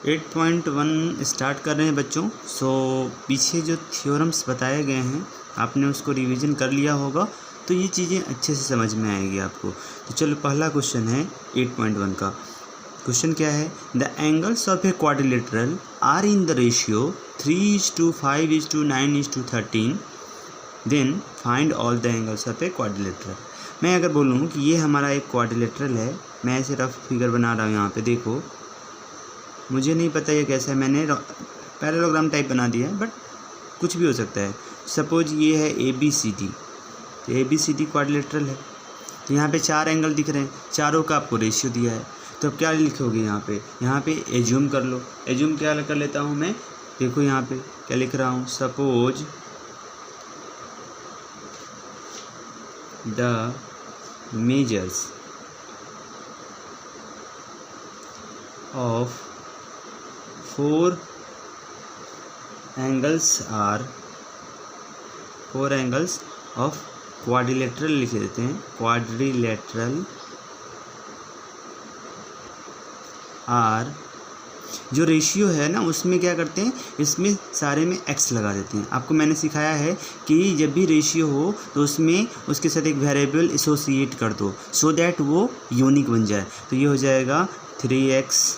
8.1 start कर रहे हैं बच्चों। सो पीछे जो थ्योरम्स बताए गए हैं आपने उसको रिवीजन कर लिया होगा, तो ये चीज़ें अच्छे से समझ में आएगी आपको। तो चलो पहला क्वेश्चन है 8.1 का। क्वेश्चन क्या है? The angles of a quadrilateral are in the ratio 3:5:9:13, then find all the angles of a quadrilateral. मैं अगर बोलूँ कि ये हमारा एक क्वाड्रिलेटरल है, मैं ऐसे रफ फिगर बना रहा हूँ यहाँ पे, देखो मुझे नहीं पता ये कैसा है, मैंने पैरेललोग्राम टाइप बना दिया है, बट कुछ भी हो सकता है। सपोज ये है ABCD, तो ABCD क्वाड्रिलेटरल है, तो यहाँ पे 4 एंगल दिख रहे हैं, चारों का आपको रेशियो दिया है। तो अब क्या लिखोगे यहाँ पे एज्यूम कर लो। एज्यूम क्या कर लेता हूँ मैं, देखो यहाँ पे क्या लिख रहा हूँ, suppose the measures of 4 angles of quadrilateral लिख देते हैं, क्वाड्रिलेटरल आर। जो रेशियो है ना उसमें क्या करते हैं, इसमें सारे में x लगा देते हैं। आपको मैंने सिखाया है कि जब भी रेशियो हो तो उसमें उसके साथ एक वेरिएबल एसोसिएट कर दो, सो दैट वो यूनिक बन जाए। तो ये हो जाएगा 3x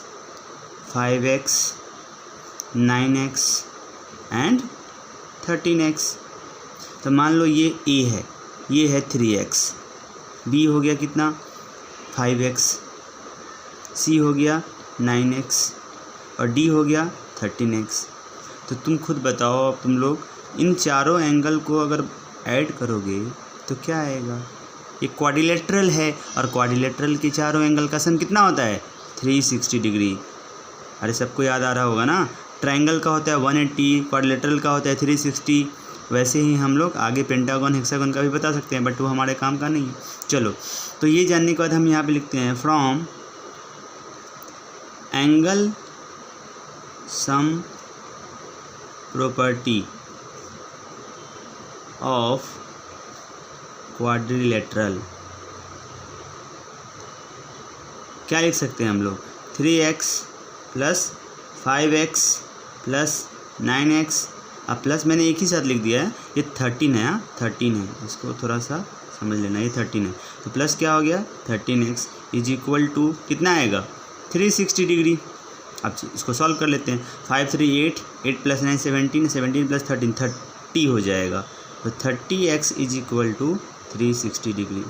5x 9x and 13x। तो मान लो ये A है, ये है 3x, B हो गया कितना 5x, C हो गया 9x और D हो गया 13x। तो तुम खुद बताओ, अब तुम लोग इन चारों एंगल को अगर ऐड करोगे तो क्या आएगा। ये क्वाड्रिलेटरल है और क्वाड्रिलेटरल के चारों एंगल का सम कितना होता है 360 डिग्री। अरे सबको याद आ रहा होगा ना, ट्रायंगल का होता है 180, क्वाड्रिलेटरल का होता है 360। वैसे ही हम लोग आगे पेंटागन हेक्सागन का भी बता सकते हैं, बट वो हमारे काम का नहीं है। चलो, तो ये जानने के बाद हम यहाँ पे लिखते हैं from angle sum property of quadrilateral. क्या लिख सकते हैं हम लोग, 3x plus 5x plus 9x। अब प्लस मैंने एक ही साथ लिख दिया है, ये 13 है, 13 है, इसको थोड़ा सा समझ लेना, ये 13 है। तो प्लस क्या हो गया 13x इज इक्वल टू कितना आएगा 360 डिग्री। अब इसको सॉल्व कर लेते हैं, 5 3 8, 8 प्लस 9 17, 17 प्लस 13 30 हो जाएगा। तो 30x is equal to 360 degree.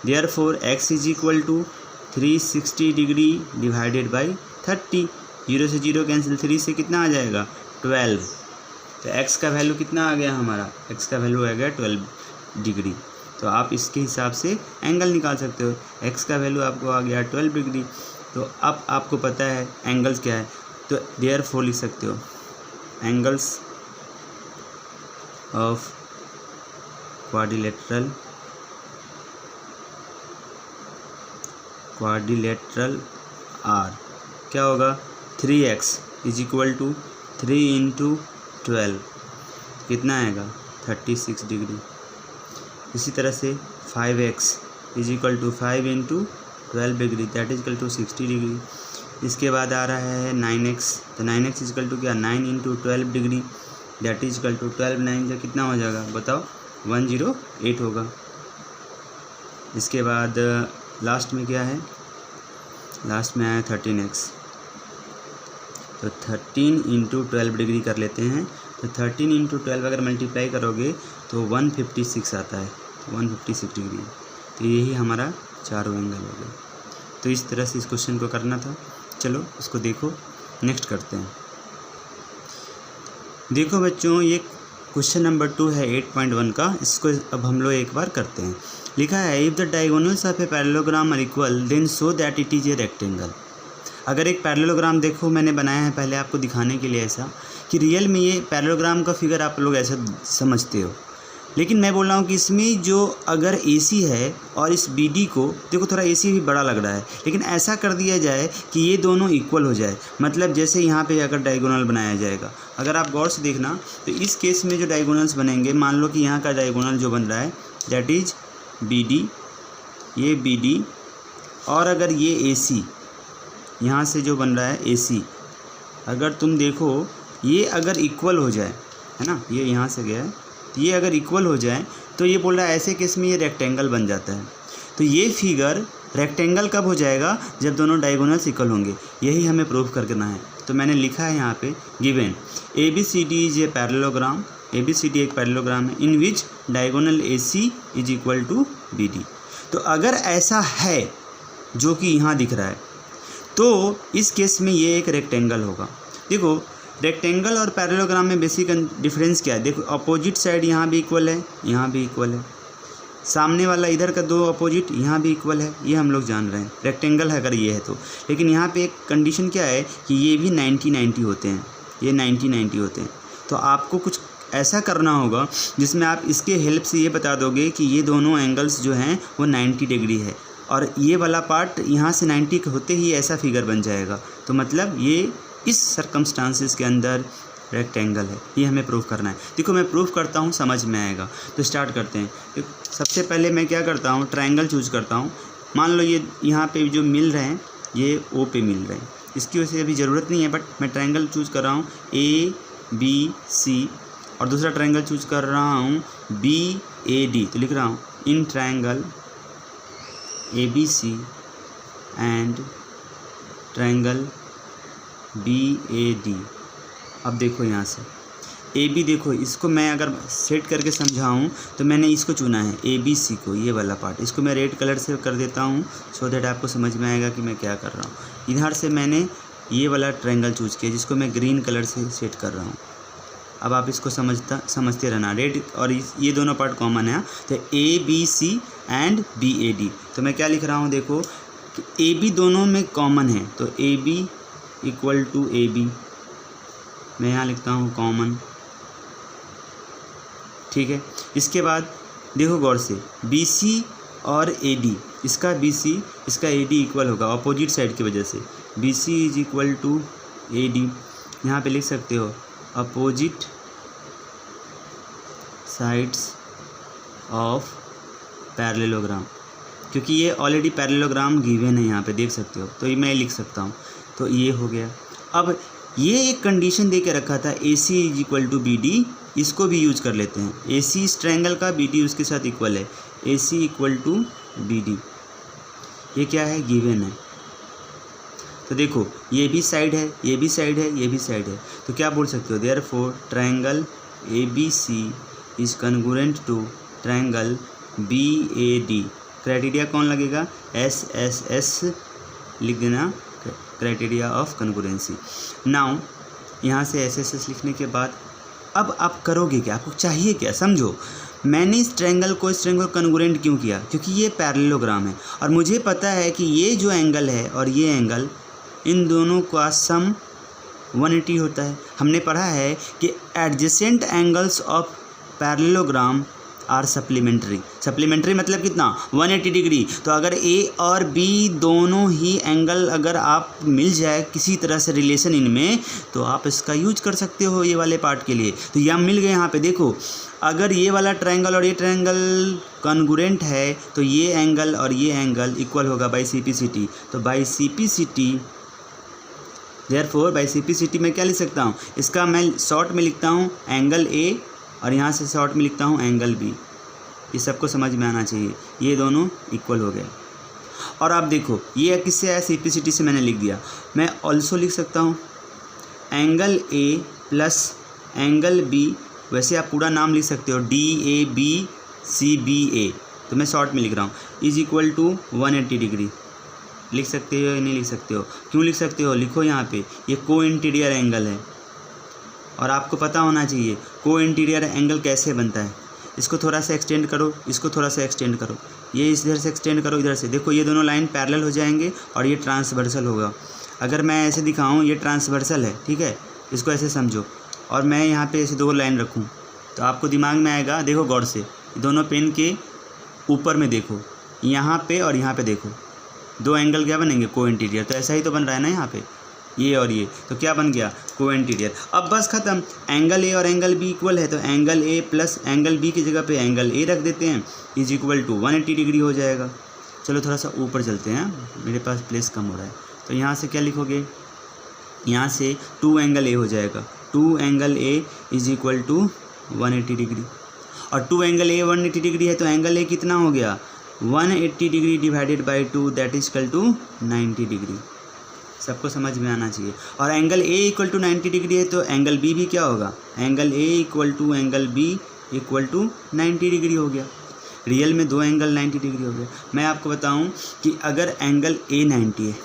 Therefore x is equal to 360 degree divided by 30। 0 से 0 कैंसिल, 3 से कितना आ जाएगा 12। तो x का वैल्यू कितना आ गया हमारा, x का वैल्यू आ गया 12 डिग्री। तो आप इसके हिसाब से एंगल निकाल सकते हो, x का वैल्यू आपको आ गया 12 डिग्री। तो अब आपको पता है एंगल्स क्या है, तो देयरफॉर लिख सकते हो एंगल्स ऑफ क्वाड्रिलेटरल आर क्या होगा, 3x is equal to 3 into 12 कितना आएगा 36 डिग्री। इसी तरह से 5x is equal to 5 into 12 degree that is equal to 60 degree. इसके बाद आ रहा है 9x, तो 9x इज इक्वल टू क्या 9 into 12 degree that is equal to 12 9 से कितना हो जाएगा बताओ 108 होगा। इसके बाद लास्ट में क्या है, लास्ट में आया 13x, तो 13 इंटू 12 डिग्री कर लेते हैं। तो 13 इंटू 12 अगर मल्टीप्लाई करोगे तो 156 आता है, 156 डिग्री। तो यही हमारा चारों एंगल हो गए। तो इस तरह से इस क्वेश्चन को करना था। चलो इसको देखो, नेक्स्ट करते हैं। देखो बच्चों, ये क्वेश्चन नंबर 2 है 8.1 का। इसको अब हम लोग एक बार करते हैं। लिखा है if the diagonals of a parallelogram are equal then so that it is a rectangle. अगर एक पैरेललोग्राम देखो मैंने बनाया है पहले आपको दिखाने के लिए ऐसा कि रियल में ये पैरेललोग्राम का फिगर आप लोग ऐसा समझते हो, लेकिन मैं बोल रहा हूँ कि इसमें जो अगर AC है और इस BD को देखो, थोड़ा AC भी बड़ा लग रहा है, लेकिन ऐसा कर दिया जाए कि ये दोनों इक्वल हो जाए। मतलब जैसे यहाँ पे अगर डायगोनल बनाया जाएगा, अगर आप गौर से देखना तो इस केस में जो डायगोनल्स बनेंगे, मान लो कि यहाँ का डायगोनल जो बन रहा है दैट इज़ BD, ये BD, और अगर ये AC यहाँ से जो बन रहा है AC, अगर तुम देखो ये अगर इक्वल हो जाए, है ना, ये यहाँ से गया है, तो ये अगर इक्वल हो जाए तो ये बोल रहा है ऐसे केस में ये रेक्टेंगल बन जाता है। तो ये फिगर रेक्टेंगल कब हो जाएगा, जब दोनों डायगोनल्स इक्वल होंगे। यही हमें प्रूव करना है। तो मैंने लिखा है यहाँ पे given ABCD is a parallelogram, ABCD एक पैरेललोग्राम है in which diagonal AC is equal to BD। तो अगर ऐसा है जो कि यहाँ दिख रहा है तो इस केस में ये एक रेक्टेंगल होगा। देखो रेक्टेंगल और पैरेललोग्राम में बेसिक डिफरेंस क्या है, देखो अपोजिट साइड यहाँ भी इक्वल है, यहाँ भी इक्वल है, सामने वाला इधर का दो अपोजिट यहाँ भी इक्वल है, ये हम लोग जान रहे हैं रेक्टेंगल है अगर ये है तो। लेकिन यहाँ पे एक कंडीशन क्या है कि ये भी 90-90 होते हैं, ये 90-90 होते हैं। तो आपको कुछ ऐसा करना होगा जिसमें आप इसके हेल्प से ये बता दोगे कि ये दोनों एंगल्स जो हैं वो 90 डिग्री है, और ये वाला पार्ट यहाँ से 90 होते ही ऐसा फिगर बन जाएगा। तो मतलब ये इस सर्कमस्टांसिस के अंदर रेक्टेंगल है, ये हमें प्रूफ करना है। देखो मैं प्रूफ करता हूँ, समझ में आएगा। तो स्टार्ट करते हैं। सबसे पहले मैं क्या करता हूँ, ट्रायंगल चूज करता हूँ। मान लो ये यहाँ पे जो मिल रहे हैं ये O पे मिल रहे हैं, इसकी वजह से अभी ज़रूरत नहीं है, बट मैं ट्रायंगल चूज कर रहा हूँ ABC, और दूसरा ट्रायंगल चूज कर रहा हूँ BAD। तो लिख रहा हूँ in triangle ABC and triangle BAD। अब देखो यहाँ से AB, देखो इसको मैं अगर सेट करके समझाऊँ तो मैंने इसको चुना है ABC को, ये वाला पार्ट। इसको मैं रेड कलर से कर देता हूँ सो दैट आपको समझ में आएगा कि मैं क्या कर रहा हूँ। इधर से मैंने ये वाला ट्रायंगल चूज किया जिसको मैं ग्रीन कलर से सेट कर रहा हूँ। अब आप इसको समझते रहना। रेड और ये दोनों पार्ट कॉमन है, तो ABC एंड BAD। तो मैं क्या लिख रहा हूँ, देखो कि AB दोनों में कॉमन है, तो AB इक्वल टू AB मैं यहाँ लिखता हूँ कॉमन, ठीक है। इसके बाद देखो गौर से BC और AD, इसका BC इसका AD इक्वल होगा अपोजिट साइड की वजह से। BC is equal to AD, यहाँ पे लिख सकते हो अपोजिट साइड्स ऑफ पैरेललोग्राम, क्योंकि ये ऑलरेडी पैरेललोग्राम गिवन है यहाँ पे देख सकते हो, तो ये मैं लिख सकता हूँ। तो ये हो गया। अब ये एक कंडीशन दे के रखा था AC is equal to BD, इसको भी यूज कर लेते हैं। AC इस ट्रायंगल का, BD उसके साथ इक्वल है, AC इक्वल टू BD। ये क्या है, गिवन है। तो देखो ये भी साइड है, ये भी साइड है, ये भी साइड है, तो क्या बोल सकते हो, therefore triangle ABC is congruent to triangle BAD। Criteria कौन लगेगा, SSS लिख देना, क्राइटेरिया ऑफ कन्ग्रुएंसी। नाउ यहाँ से SSS लिखने के बाद अब आप करोगे क्या, आपको चाहिए क्या, समझो। मैंने इस ट्रायंगल को कन्ग्रुएंट क्यों किया, क्योंकि ये पैरेललोग्राम है और मुझे पता है कि ये जो एंगल है और ये एंगल, इन दोनों का सम 180 होता है। हमने पढ़ा है कि adjacent angles of parallelogram are supplementary. Supplementary मतलब कितना, 180 डिग्री। तो अगर A और B दोनों ही एंगल अगर आप मिल जाए किसी तरह से रिलेशन इनमें, तो आप इसका यूज कर सकते हो ये वाले पार्ट के लिए। तो ये मिल गए यहाँ पे। देखो अगर ये वाला ट्रायंगल और ये ट्रायंगल कन्ग्रुएंट है तो ये एंगल और ये एंगल इक्वल होगा बाई CPCT। तो by CPCT, therefore by CPCT मैं क्या लिख सकता हूँ, इसका मैं शॉर्ट में लिखता हूँ एंगल A और यहाँ से शॉर्ट में लिखता हूँ एंगल B। ये सबको समझ में आना चाहिए, ये दोनों इक्वल हो गए। और आप देखो ये किससे आया, CPCT से मैंने लिख दिया। मैं ऑल्सो लिख सकता हूँ angle A plus angle B, वैसे आप पूरा नाम लिख सकते हो DABCBA, तो मैं शॉर्ट में लिख रहा हूँ, इज इक्वल टू 180 डिग्री। लिख सकते हो या नहीं लिख सकते हो, क्यों लिख सकते हो, लिखो यहाँ पे ये को इंटीरियर एंगल है और आपको पता होना चाहिए को इंटीरियर एंगल कैसे बनता है। इसको थोड़ा सा एक्सटेंड करो, इसको थोड़ा सा एक्सटेंड करो, ये इधर से एक्सटेंड करो, इधर से देखो ये दोनों लाइन पैरेलल हो जाएंगे और ये ट्रांसवर्सल होगा। अगर मैं ऐसे दिखाऊं ये ट्रांसवर्सल है, ठीक है, इसको ऐसे समझो, और मैं यहाँ पे ऐसे दो लाइन रखूँ तो आपको दिमाग में आएगा। देखो गौर से दोनों पेन के ऊपर में देखो, यहाँ पे और यहाँ पे देखो, दो एंगल क्या बनेंगे, को इंटीरियर। तो ऐसा ही तो बन रहा है ना यहाँ पे, ये और ये, तो क्या बन गया, को इंटीरियर। अब बस ख़त्म, एंगल A और एंगल B इक्वल है तो angle A plus angle B की जगह पे एंगल A रख देते हैं, इज इक्वल टू 180 डिग्री हो जाएगा। चलो थोड़ा सा ऊपर चलते हैं, मेरे पास प्लेस कम हो रहा है। तो यहाँ से क्या लिखोगे, यहाँ से 2 एंगल ए हो जाएगा, 2 angle A is equal to 180 degree, और 2 एंगल ए 180 डिग्री है तो एंगल ए कितना हो गया 180 degree divided by 2 that is equal to 90 degree. सबको समझ में आना चाहिए। और angle A equal to 90 degree है तो एंगल बी भी क्या होगा, angle A equal to angle B equal to 90 degree हो गया। रियल में 2 एंगल 90 डिग्री हो गया। मैं आपको बताऊं कि अगर एंगल ए 90 है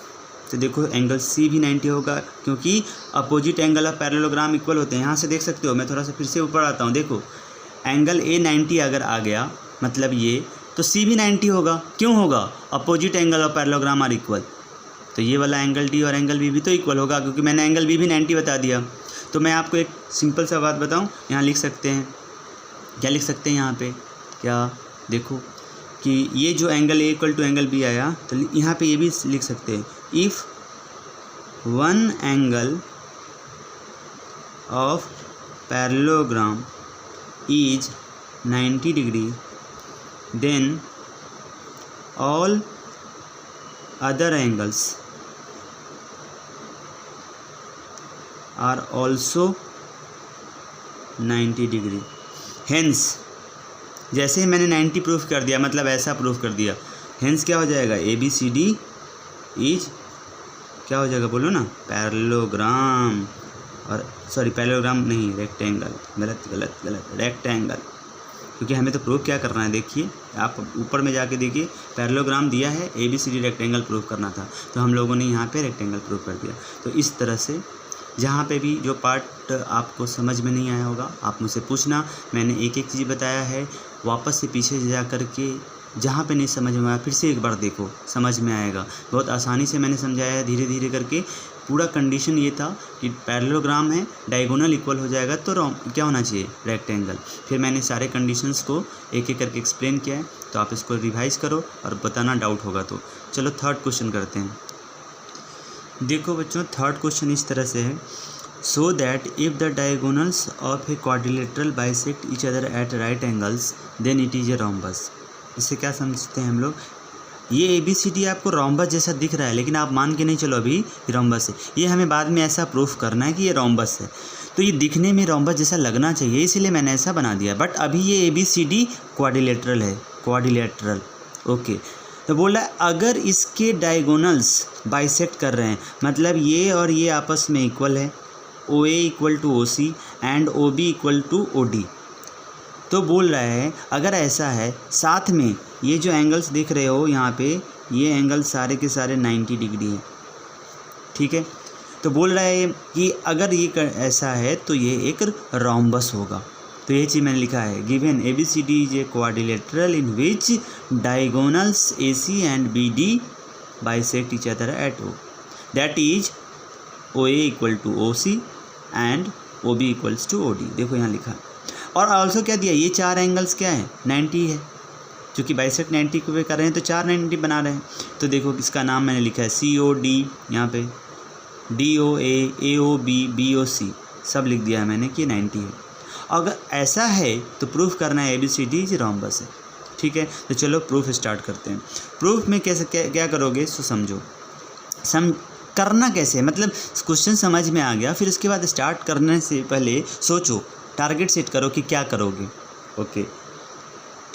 तो देखो एंगल सी भी 90 होगा, क्योंकि opposite angle of parallelogram equal होते हैं। यहाँ से देख सकते हो, मैं थोड़ा सा फिर से ऊपर आता हूँ। देखो एंगल ए 90 अगर आ गया मतलब ये, तो सी भी 90 होगा। क्यों होगा, opposite angle of parallelogram are equal. तो ये वाला एंगल डी और एंगल बी भी तो इक्वल होगा, क्योंकि मैंने एंगल बी भी 90 बता दिया। तो मैं आपको एक सिंपल सा बात बताऊं, यहाँ लिख सकते हैं, क्या लिख सकते हैं यहाँ पे, क्या देखो कि ये जो angle A equal to angle B आया, तो यहाँ पे ये भी लिख सकते हैं, if one angle of parallelogram is 90 degree then all other angles are also 90 degree. Hence जैसे ही मैंने 90 प्रूफ कर दिया, मतलब ऐसा प्रूफ कर दिया, हेंस क्या हो जाएगा, A B C D is क्या हो जाएगा, बोलो ना, पैरेललोग्राम। और सॉरी पैरेललोग्राम नहीं, रेक्टेंगल, गलत रेक्टेंगल, क्योंकि हमें तो प्रूफ क्या करना है। देखिए आप ऊपर में जाके देखिए, पैरेललोग्राम दिया है, A B C D rectangle proof करना था, तो हम लोगों ने यहाँ पे रेक्टेंगल प्रूफ कर दिया। तो इस तरह से जहाँ पे भी जो पार्ट आपको समझ में नहीं आया होगा आप मुझसे पूछना। मैंने एक एक चीज़ बताया है, वापस से पीछे जा कर के जहाँ पे नहीं समझ में आया फिर से एक बार देखो, समझ में आएगा। बहुत आसानी से मैंने समझाया है, धीरे धीरे करके। पूरा कंडीशन ये था कि पैरेललोग्राम है, डायगोनल इक्वल हो जाएगा तो क्या होना चाहिए, रेक्टेंगल। फिर मैंने सारे कंडीशंस को एक एक करके एक्सप्लेन किया है, तो आप इसको रिवाइज करो और बताना डाउट होगा तो। चलो थर्ड क्वेश्चन करते हैं। देखो बच्चों, थर्ड क्वेश्चन इस तरह से है, so that if the diagonals of a quadrilateral bisect each other at right angles then it is a rhombus. इससे क्या समझते हैं हम लोग, ये ए बी सी डी आपको रोम्बस जैसा दिख रहा है, लेकिन आप मान के नहीं चलो अभी रोम्बस है। ये हमें बाद में ऐसा प्रूफ करना है कि ये रोम्बस है, तो ये दिखने में रोम्बस जैसा लगना चाहिए, इसीलिए मैंने ऐसा बना दिया। बट अभी ये A B C D quadrilateral है, क्वाड्रिलेटरल। ओके, तो बोल रहा है अगर इसके डायगोनल्स बाइसेक्ट कर रहे हैं, मतलब ये और ये आपस में इक्वल है, O A equal to O C and O B equal to O D. तो बोल रहा है अगर ऐसा है, साथ में ये जो एंगल्स दिख रहे हो यहाँ पे, ये एंगल सारे के सारे 90 डिग्री है, ठीक है। तो बोल रहा है कि अगर ये ऐसा है तो ये एक रोम्बस होगा। तो ये चीज़ मैंने लिखा है, given A B C D is a quadrilateral in which diagonals A C and B D bisect each other at O, that is O A equal to O C and O B equals to O D. देखो यहाँ लिखा है। और also क्या दिया, ये 4 angles क्या है, 90 है, क्योंकि बाइसेक्ट 90 पे कर रहे हैं तो 4 90 बना रहे हैं। तो देखो इसका नाम मैंने लिखा है सी ओ डी, यहाँ पे डी ओ ए ओ बी बी ओ सी, सब लिख दिया है मैंने कि 90 है। अगर ऐसा है तो प्रूफ करना है A B C D is rhombus है, ठीक है। तो चलो प्रूफ स्टार्ट करते हैं। प्रूफ में कैसे क्या करोगे सो समझो, करना कैसे, मतलब क्वेश्चन समझ में आ गया, फिर उसके बाद स्टार्ट करने से पहले सोचो, टारगेट सेट करो कि क्या करोगे। Okay,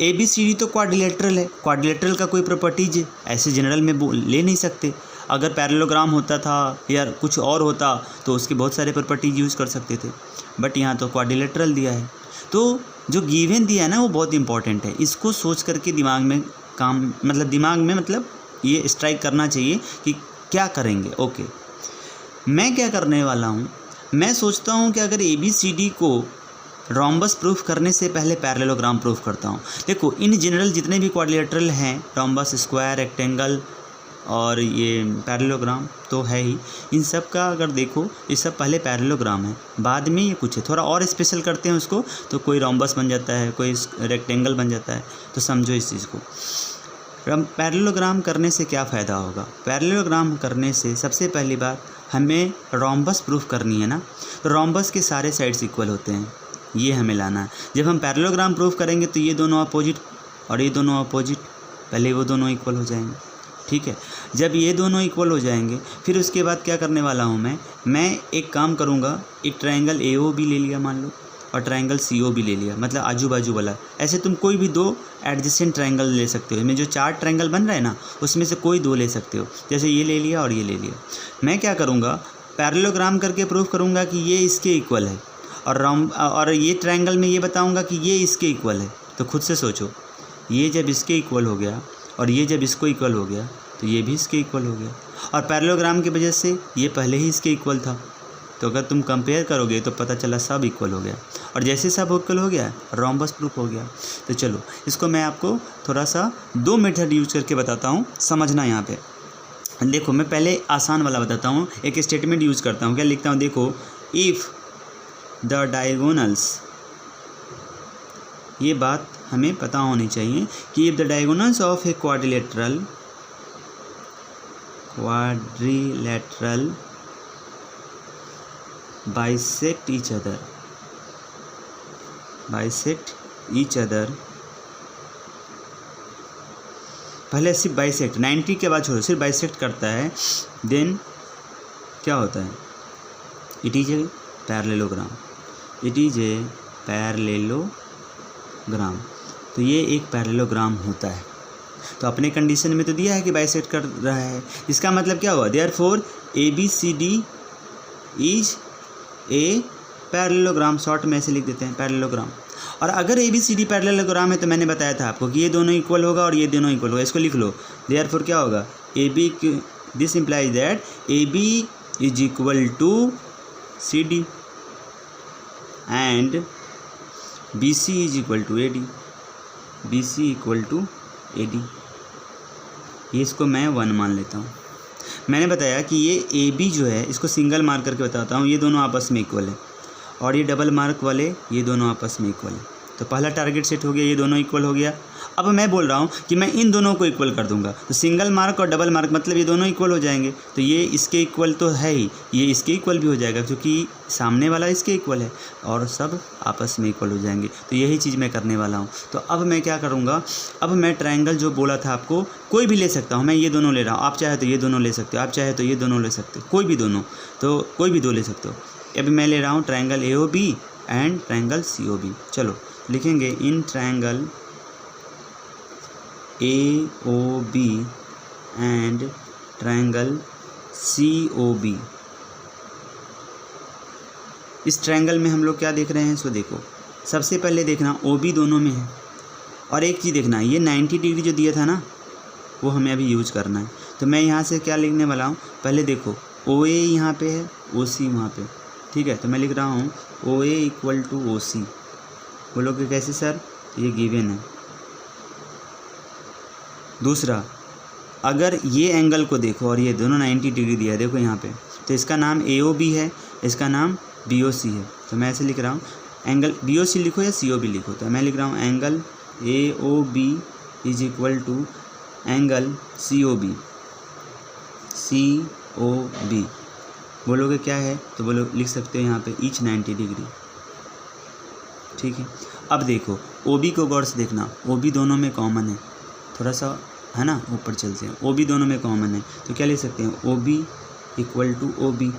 A B C D तो क्वाड्रिलेटरल है, क्वाड्रिलेटरल का कोई प्रॉपर्टीज है ऐसे जनरल में ले नहीं सकते। अगर पैरेललोग्राम होता था या कुछ और होता तो उसके बहुत सारे प्रॉपर्टीज यूज़ कर सकते थे, बट यहाँ तो क्वाड्रिलेटरल दिया है। तो जो गिवन दिया है ना वो बहुत इंपॉर्टेंट है, इसको सोच करके दिमाग में मतलब ये स्ट्राइक करना चाहिए कि क्या करेंगे। ओके, मैं क्या करने वाला हूँ, मैं सोचता हूँ कि अगर ए बी सी डी को रोम्बस प्रूफ करने से पहले पैरेललोग्राम प्रूफ करता हूँ। देखो इन जनरल जितने भी क्वाड्रिलेटरल हैं, रोम्बस, स्क्वायर, रेक्टेंगल और ये पैरेललोग्राम तो है ही, इन सब का अगर देखो ये सब पहले पैरेललोग्राम है, बाद में ये कुछ है, थोड़ा और स्पेशल करते हैं उसको तो कोई रोम्बस बन जाता है, कोई रेक्टेंगल बन जाता है। तो समझो इस चीज़ को, पैरेललोग्राम करने से क्या फ़ायदा होगा। पैरेललोग्राम करने से सबसे पहली बात हमें रोम्बस प्रूफ करनी है ना, तो रोम्बस के सारे साइड्स इक्वल होते हैं, ये हमें लाना है। जब हम पैरेललोग्राम प्रूफ करेंगे तो ये दोनों अपोजिट और ये दोनों अपोजिट, पहले वो दोनों इक्वल हो जाएंगे। ठीक है। जब ये दोनों इक्वल हो जाएंगे फिर उसके बाद क्या करने वाला हूँ मैं एक काम करूँगा, एक ट्रायंगल AOB ले लिया मान लो और ट्रायंगल COB ले लिया, मतलब आजू बाजू वाला। ऐसे तुम कोई भी दो एडजेसेंट ट्रायंगल ले सकते हो। इसमें जो 4 ट्रायंगल बन रहा है ना उसमें से कोई 2 ले सकते हो। जैसे ये ले लिया और ये ले लिया। मैं क्या करूँगा, पैरेललोग्राम करके प्रूफ करूँगा कि ये इसके इक्वल है और ये ट्रायंगल में ये बताऊँगा कि ये इसके इक्वल है। तो खुद से सोचो, ये जब इसके इक्वल हो गया और ये जब इसको इक्वल हो गया तो ये भी इसके इक्वल हो गया, और पैरेललोग्राम की वजह से ये पहले ही इसके इक्वल था। तो अगर तुम कंपेयर करोगे तो पता चला सब इक्वल हो गया, और जैसे सब इक्वल हो गया रोम्बस प्रूफ हो गया। तो चलो इसको मैं आपको थोड़ा सा 2 मेथड यूज करके बताता हूँ, समझना यहाँ पे। देखो मैं पहले आसान वाला बताता हूँ, एक स्टेटमेंट यूज करता हूँ। क्या लिखता हूँ, देखो, इफ़ द डायगोनल्स, ये बात हमें पता होनी चाहिए कि if the diagonals of a quadrilateral bisect each other, पहले सिर्फ बाइसेक्ट, 90 के बाद छोड़ो, सिर्फ बाइसेक्ट करता है, देन क्या होता है, इट इज ए पैरेललोग्राम, तो ये एक पैरेललोग्राम होता है। तो अपने कंडीशन में तो दिया है कि बाइसेक्ट कर रहा है, इसका मतलब क्या हुआ, therefore ABCD is a parallelogram, short में ऐसे लिख देते हैं पैरेललोग्राम। और अगर ABCD पैरेललोग्राम है तो मैंने बताया था आपको कि ये दोनों इक्वल होगा और ये दोनों इक्वल होगा। इसको लिख लो, देयरफॉर क्या होगा, this implies that AB is equal to CD and BC is equal to AD। ये इसको मैं 1 मान लेता हूँ। मैंने बताया कि ये AB जो है, इसको सिंगल मार्क करके बताता हूँ, ये दोनों आपस में इक्वल है, और ये डबल मार्क वाले ये दोनों आपस में इक्वल है। तो पहला टारगेट सेट हो गया, ये दोनों इक्वल हो गया। अब मैं बोल रहा हूँ कि मैं इन दोनों को इक्वल कर दूंगा, तो सिंगल मार्क और डबल मार्क मतलब ये दोनों इक्वल हो जाएंगे। तो ये इसके इक्वल तो है ही, ये इसके इक्वल भी हो जाएगा क्योंकि सामने वाला इसके इक्वल है, और सब आपस में इक्वल हो जाएंगे। तो यही चीज़ मैं करने वाला हूँ। तो अब मैं क्या करूँगा, अब मैं ट्रायंगल जो बोला था आपको कोई भी ले सकता हूँ, मैं ये दोनों ले रहा हूँ, आप चाहे तो ये दोनों ले सकते हो, आप चाहे तो ये दोनों ले सकते हो, कोई भी दोनों, तो कोई भी 2 ले सकते हो। अभी मैं ले रहा हूँ triangle AOB and triangle COB। चलो लिखेंगे, in triangle AOB and triangle COB। इस ट्रायंगल में हम लोग क्या देख रहे हैं, सो देखो, सबसे पहले देखना OB दोनों में है, और एक चीज़ देखना, ये 90 डिग्री जो दिया था ना वो हमें अभी यूज करना है। तो मैं यहाँ से क्या लिखने वाला हूँ, पहले देखो OA यहाँ पे है, OC वहाँ पे, ठीक है। तो मैं लिख रहा हूँ OA इक्वल टू OC। बोलोगे कैसे सर, ये गिवन है। दूसरा, अगर ये एंगल को देखो और ये दोनों 90 डिग्री दिया है, देखो यहाँ पे, तो इसका नाम AOB है, इसका नाम BOC है। तो मैं ऐसे लिख रहा हूँ, एंगल BOC लिखो या COB लिखो, तो मैं लिख रहा हूँ angle AOB is equal to angle COB। बोलोगे क्या है, तो बोलो लिख सकते हो यहाँ पे ईच 90 डिग्री, ठीक है। अब देखो OB को गौर से देखना, OB दोनों में कॉमन है, थोड़ा सा है ना, ऊपर चलते हैं, OB दोनों में कॉमन है, तो क्या लिख सकते हैं, OB equal to OB,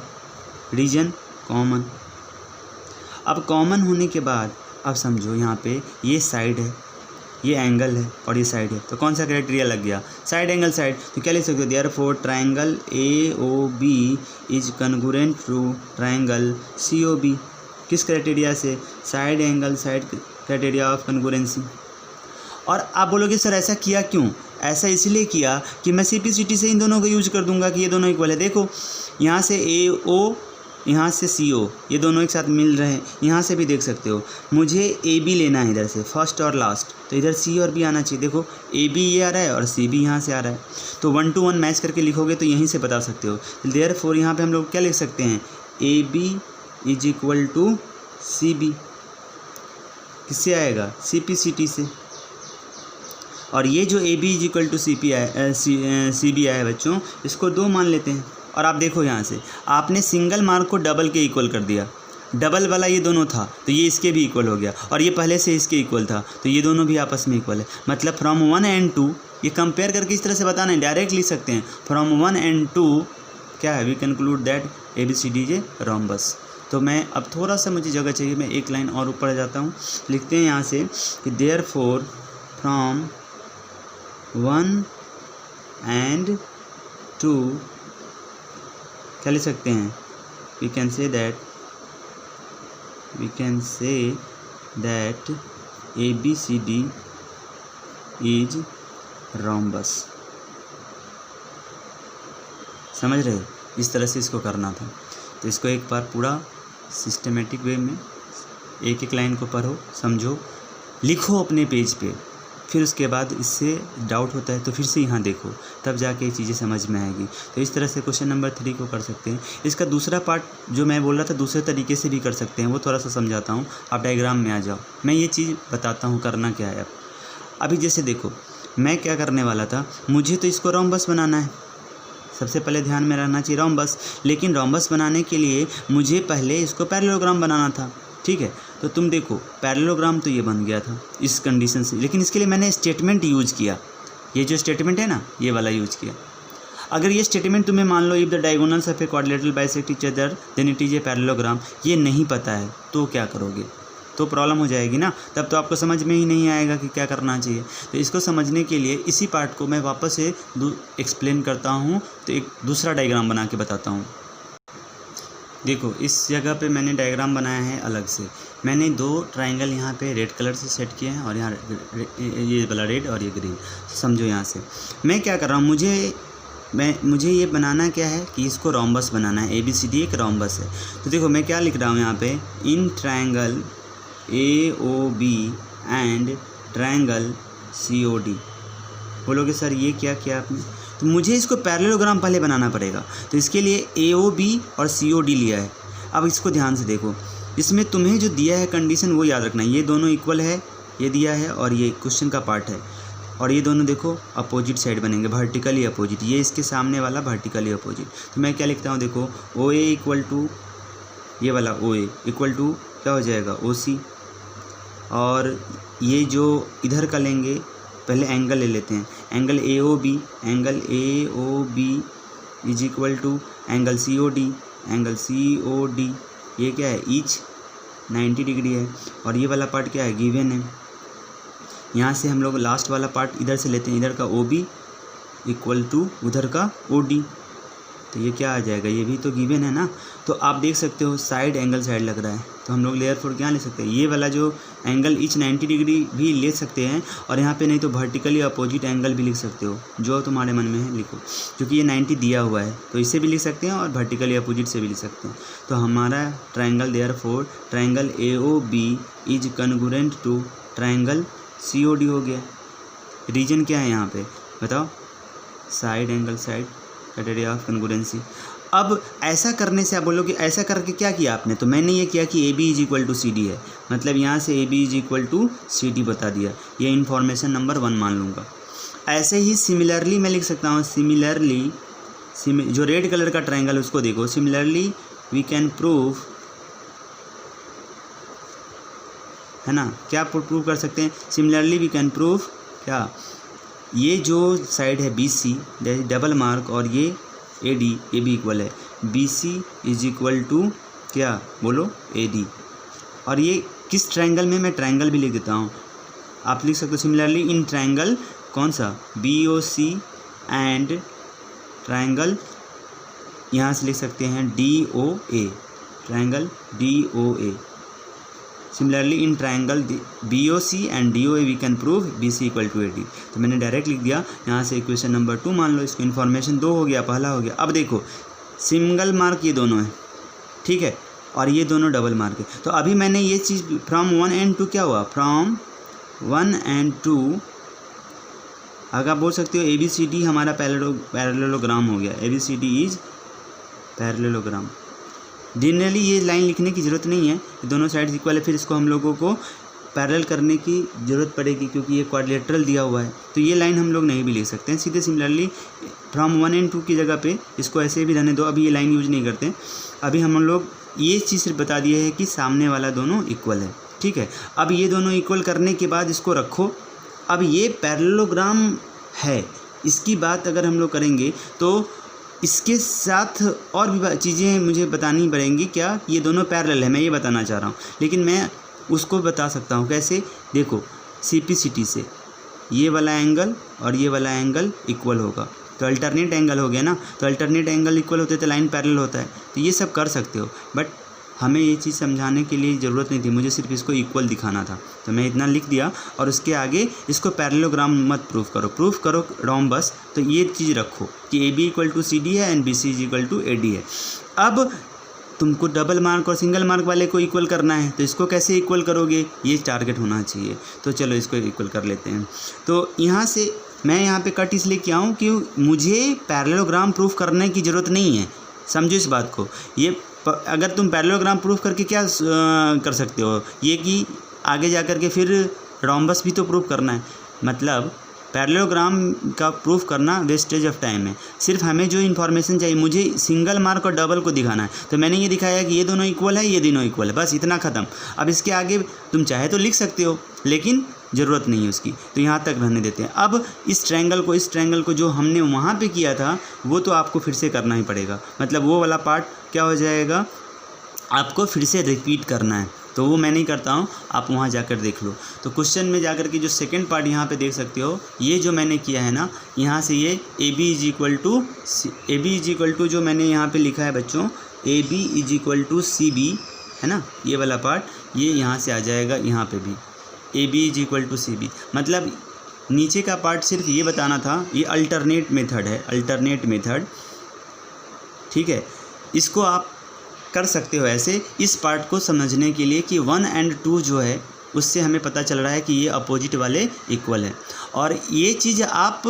reason common. अब कॉमन होने के बाद अब समझो यहाँ पे ये साइड है, ये एंगल है और ये साइड है, तो कौन सा क्राइटेरिया लग गया, साइड एंगल साइड। तो क्या लिख सकते हो, therefore triangle AOB is congruent to triangle COB। किस क्राइटेरिया से, side angle side criteria of congruency. और आप बोलोगे सर ऐसा किया क्यों, ऐसा इसलिए किया कि मैं CPCT से इन दोनों को यूज कर दूंगा कि ये दोनों इक्वल है। देखो यहाँ से AO, यहाँ से CO, ये दोनों एक साथ मिल रहे हैं, यहाँ से भी देख सकते हो। मुझे AB लेना है इधर से, फर्स्ट और लास्ट, तो इधर C और B आना चाहिए। देखो AB ये आ रहा है और CB यहाँ से आ रहा है, तो 1 to 1 मैच करके लिखोगे तो यहीं से बता सकते हो। देयरफॉर यहाँ पे हम लोग क्या लिख सकते हैं, AB is equal to CB। किससे आएगा, CPCT से। और ये जो AB is equal to CB आया है बच्चों, इसको 2 मान लेते हैं। और आप देखो यहाँ से आपने सिंगल मार्क को डबल के इक्वल कर दिया, डबल वाला ये दोनों था तो ये इसके भी इक्वल हो गया, और ये पहले से इसके इक्वल था तो ये दोनों भी आपस में इक्वल है। मतलब फ्रॉम 1 and 2 ये कंपेयर करके इस तरह से बताना है, डायरेक्ट लिख सकते हैं फ्रॉम 1 and 2 क्या है, we conclude that ABCD is a rhombus. तो मैं अब थोड़ा सा मुझे जगह चाहिए, मैं एक लाइन और ऊपर जाता हूँ, लिखते हैं यहाँ से कि देयरफॉर फ्रॉम 1 and 2 क्या लिख सकते हैं, we can say that ABCD is rhombus. समझ रहे, इस तरह से इसको करना था। तो इसको एक बार पूरा सिस्टमेटिक वे में एक एक लाइन को पढ़ो, समझो, लिखो अपने पेज पे, फिर उसके बाद इससे डाउट होता है तो फिर से यहाँ देखो, तब जाके ये चीज़ें समझ में आएगी। तो इस तरह से क्वेश्चन नंबर 3 को कर सकते हैं। इसका दूसरा पार्ट जो मैं बोल रहा था दूसरे तरीके से भी कर सकते हैं, वो थोड़ा सा समझाता हूँ, आप डायग्राम में आ जाओ, मैं ये चीज़ बताता हूँ करना क्या है। अभी जैसे देखो मैं क्या करने वाला था, मुझे तो इसको रोम्बस बनाना है, सबसे पहले ध्यान में रहना चाहिए रोम्बस, लेकिन रोम्बस बनाने के लिए मुझे पहले इसको पैरेललोग्राम बनाना था, ठीक है। तो तुम देखो पैरेललोग्राम तो ये बन गया था इस कंडीशन से, लेकिन इसके लिए मैंने स्टेटमेंट यूज़ किया, ये जो स्टेटमेंट है ना ये वाला यूज़ किया। अगर ये स्टेटमेंट तुम्हें मान लो if the diagonals of a quadrilateral bisect each other then it is a parallelogram, ये नहीं पता है तो क्या करोगे, तो प्रॉब्लम हो जाएगी ना, तब तो आपको समझ में ही नहीं आएगा कि क्या करना चाहिए। तो इसको समझने के लिए इसी पार्ट को मैं वापस से एक्सप्लेन करता हूँ, तो एक दूसरा डायग्राम बना के बताता हूँ। देखो इस जगह पे मैंने डायग्राम बनाया है अलग से, मैंने 2 ट्रायंगल यहाँ पे रेड कलर से सेट किए हैं और यहाँ ये वाला रेड और ये ग्रीन, समझो। यहाँ से मैं क्या कर रहा हूँ, मुझे ये बनाना क्या है कि इसको रोम्बस बनाना है, ABCD एक रोम्बस है। तो देखो मैं क्या लिख रहा हूँ यहाँ पे, in triangle AOB and triangle COD। बोलोगे सर ये क्या किया आपने, तो मुझे इसको पैरेललोग्राम पहले बनाना पड़ेगा, तो इसके लिए AOB और COD लिया है। अब इसको ध्यान से देखो, इसमें तुम्हें जो दिया है कंडीशन वो याद रखना, ये दोनों इक्वल है, ये दिया है और ये क्वेश्चन का पार्ट है, और ये दोनों देखो अपोजिट साइड बनेंगे, वर्टिकली अपोजिट, ये इसके सामने वाला वर्टिकली अपोजिट। तो मैं क्या लिखता हूँ, देखो OA इक्वल टू ये वाला OA इक्वल टू क्या हो जाएगा OC, और ये जो इधर का लेंगे पहले एंगल ले लेते हैं, angle AOB is equal to angle COD, ये क्या है ईच 90 डिग्री है, और ये वाला पार्ट क्या है गिवन है। यहाँ से हम लोग लास्ट वाला पार्ट इधर से लेते हैं, इधर का OB इक्वल टू उधर का OD, तो ये क्या आ जाएगा, ये भी तो गिवन है ना। तो आप देख सकते हो साइड एंगल साइड लग रहा है, तो हम लोग लेयर फोर क्या ले सकते हैं, ये वाला जो एंगल ईच 90 डिग्री भी ले सकते हैं, और यहाँ पे नहीं तो वर्टिकली अपोजिट एंगल भी लिख सकते हो, जो तुम्हारे मन में है लिखो, क्योंकि ये 90 दिया हुआ है तो इससे भी लिख सकते हैं और वर्टिकली अपोजिट से भी लिख सकते हैं। तो हमारा triangle therefore triangle AOB is congruent to triangle COD हो गया। रीजन क्या है यहाँ पे बताओ, side angle side criteria of congruency. अब ऐसा करने से आप बोलोगे ऐसा करके क्या किया आपने, तो मैंने ये किया कि AB is equal to CD है, मतलब यहाँ से AB is equal to CD बता दिया, ये इन्फॉर्मेशन नंबर 1 मान लूँगा। ऐसे ही सिमिलरली मैं लिख सकता हूँ, जो रेड कलर का ट्रायंगल उसको देखो, सिमिलरली वी कैन प्रूव, है ना, क्या प्रूव कर सकते हैं, सिमिलरली वी कैन प्रूव क्या, ये जो साइड है BC डबल मार्क और ये AD ये भी इक्वल है, BC इज इक्वल टू क्या बोलो AD। और ये किस ट्रायंगल में, मैं ट्रायंगल भी लिख देता हूँ, आप लिख सकते हो सिमिलरली इन ट्रायंगल कौन सा BOC एंड ट्रायंगल, यहाँ से लिख सकते हैं DOA, triangle DOA। Similarly in triangle BOC and DOA we can prove BC equal to AD। तो मैंने डायरेक्ट लिख दिया, यहाँ से इक्वेशन नंबर 2 मान लो, इसको इन्फॉर्मेशन 2 हो गया, पहला हो गया। अब देखो सिंगल मार्क ये दोनों है, ठीक है, और ये दोनों डबल मार्क है। तो अभी मैंने ये चीज़ फ्रॉम 1 and 2 क्या हुआ, फ्रॉम 1 and 2 अगर आप बोल सकते हो ABCD हमारा पैरेललोग्राम हो गया, ABCD इज पैरेललोग्राम। जनरली ये लाइन लिखने की ज़रूरत नहीं है, दोनों साइड्स इक्वल है, फिर इसको हम लोगों को पैरेलल करने की ज़रूरत पड़ेगी क्योंकि ये क्वाड्रिलेटरल दिया हुआ है, तो ये लाइन हम लोग नहीं भी लिख सकते हैं, सीधे सिमिलरली फ्रॉम 1 and 2 की जगह पे इसको ऐसे भी रहने दो, अभी ये लाइन यूज नहीं करते। अभी हम लोग ये चीज़ सिर्फ बता दिया है कि सामने वाला दोनों इक्वल है, ठीक है। अब ये दोनों इक्वल करने के बाद इसको रखो। अब ये पैरेललोग्राम है, इसकी बात अगर हम लोग करेंगे तो इसके साथ और भी चीज़ें मुझे बतानी पड़ेंगी। क्या ये दोनों पैरेलल है, मैं ये बताना चाह रहा हूँ, लेकिन मैं उसको बता सकता हूँ कैसे। देखो सिम्प्लिसिटी से ये वाला एंगल और ये वाला एंगल इक्वल होगा, तो अल्टरनेट एंगल हो गया ना। तो अल्टरनेट एंगल इक्वल होते तो लाइन पैरेलल होता है, तो ये सब कर सकते हो। बट हमें ये चीज़ समझाने के लिए ज़रूरत नहीं थी, मुझे सिर्फ इसको इक्वल दिखाना था, तो मैं इतना लिख दिया। और उसके आगे इसको पैरेललोग्राम मत प्रूफ करो रोम्बस। तो ये चीज़ रखो कि AB = CD है एंड BC = AD है। अब तुमको डबल मार्क और सिंगल मार्क वाले को इक्वल करना है, तो इसको कैसे इक्वल करोगे, ये टारगेट होना चाहिए। तो चलो इसको इक्वल कर लेते हैं। तो यहाँ से मैं यहाँ पे कट इसलिए किया हूँ कि मुझे पैरेललोग्राम प्रूफ करने की ज़रूरत नहीं है, समझो इस बात को। ये अगर तुम पैरेललोग्राम प्रूफ करके क्या कर सकते हो, ये कि आगे जा कर के फिर रोम्बस भी तो प्रूफ करना है। मतलब पैरेललोग्राम का प्रूफ करना वेस्टेज ऑफ टाइम है। सिर्फ हमें जो इन्फॉर्मेशन चाहिए, मुझे सिंगल मार्क और डबल को दिखाना है, तो मैंने ये दिखाया कि ये दोनों इक्वल है, ये दोनों इक्वल है, बस इतना ख़त्म। अब इसके आगे तुम चाहे तो लिख सकते हो, लेकिन ज़रूरत नहीं है उसकी, तो यहाँ तक रहने देते हैं। अब इस ट्रायंगल को जो हमने वहाँ पे किया था वो तो आपको फिर से करना ही पड़ेगा। मतलब वो वाला पार्ट क्या हो जाएगा, आपको फिर से रिपीट करना है, तो वो मैं नहीं करता हूँ, आप वहाँ जाकर देख लो। तो क्वेश्चन में जाकर के जो सेकंड पार्ट यहाँ पे देख सकते हो, ये जो मैंने किया है ना, यहाँ से ये AB = जो मैंने यहाँ पे लिखा है बच्चों, AB = CB है ना, ये वाला पार्ट ये यहाँ से आ जाएगा, यहाँ पे भी AB = CB। मतलब नीचे का पार्ट सिर्फ ये बताना था, ये अल्टरनेट मेथड है, अल्टरनेट मेथड, ठीक है। इसको आप कर सकते हो ऐसे, इस पार्ट को समझने के लिए कि 1 और 2 जो है उससे हमें पता चल रहा है कि ये अपोजिट वाले इक्वल है। और ये चीज़ आप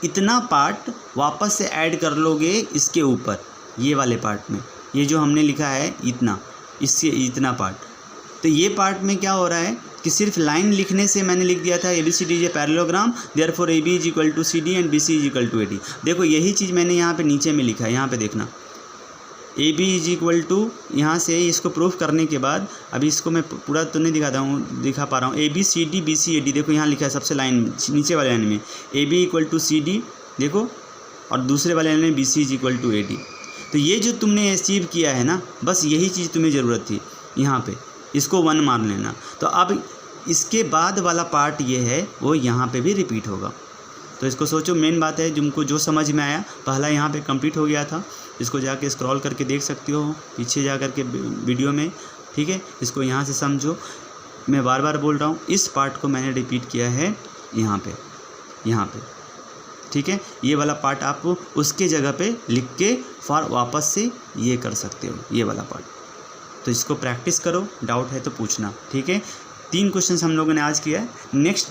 इतना पार्ट वापस से ऐड कर लोगे इसके ऊपर, ये वाले पार्ट में, ये जो हमने लिखा है इतना, इससे इतना पार्ट। तो ये पार्ट में क्या हो रहा है कि सिर्फ लाइन लिखने से मैंने लिख दिया था ABCD is a parallelogram, therefore AB = CD and BC = AD। देखो यही चीज़ मैंने यहाँ पे नीचे में लिखा है, यहाँ पे देखना AB = यहाँ से इसको प्रूफ करने के बाद, अभी इसको मैं पूरा तो नहीं दिखा पा रहा हूँ, ABCD BC AD, देखो यहाँ लिखा है सबसे लाइन नीचे वाले लाइन में AB = CD, देखो, और दूसरे वाले लाइन में BC = AD। तो ये जो तुमने अचीव किया है ना, बस यही चीज़ तुम्हें ज़रूरत थी, यहाँ पे इसको 1 मान लेना। तो अब इसके बाद वाला पार्ट ये है वो यहाँ पे भी रिपीट होगा। तो इसको सोचो, मेन बात है तुमको जो समझ में आया, पहला यहाँ पे कंप्लीट हो गया था, इसको जाके स्क्रॉल करके देख सकते हो पीछे जा कर के वीडियो में, ठीक है। इसको यहाँ से समझो, मैं बार बार बोल रहा हूँ, इस पार्ट को मैंने रिपीट किया है यहाँ पे, ठीक है। ये वाला पार्ट आप उसके जगह पे लिख के वापस से ये कर सकते हो, ये वाला पार्ट। तो इसको प्रैक्टिस करो, डाउट है तो पूछना, ठीक है। 3 क्वेश्चंस हम लोगों ने आज किया है, नेक्स्ट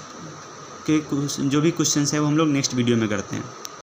के जो भी क्वेश्चंस है वो हम लोग नेक्स्ट वीडियो में करते हैं।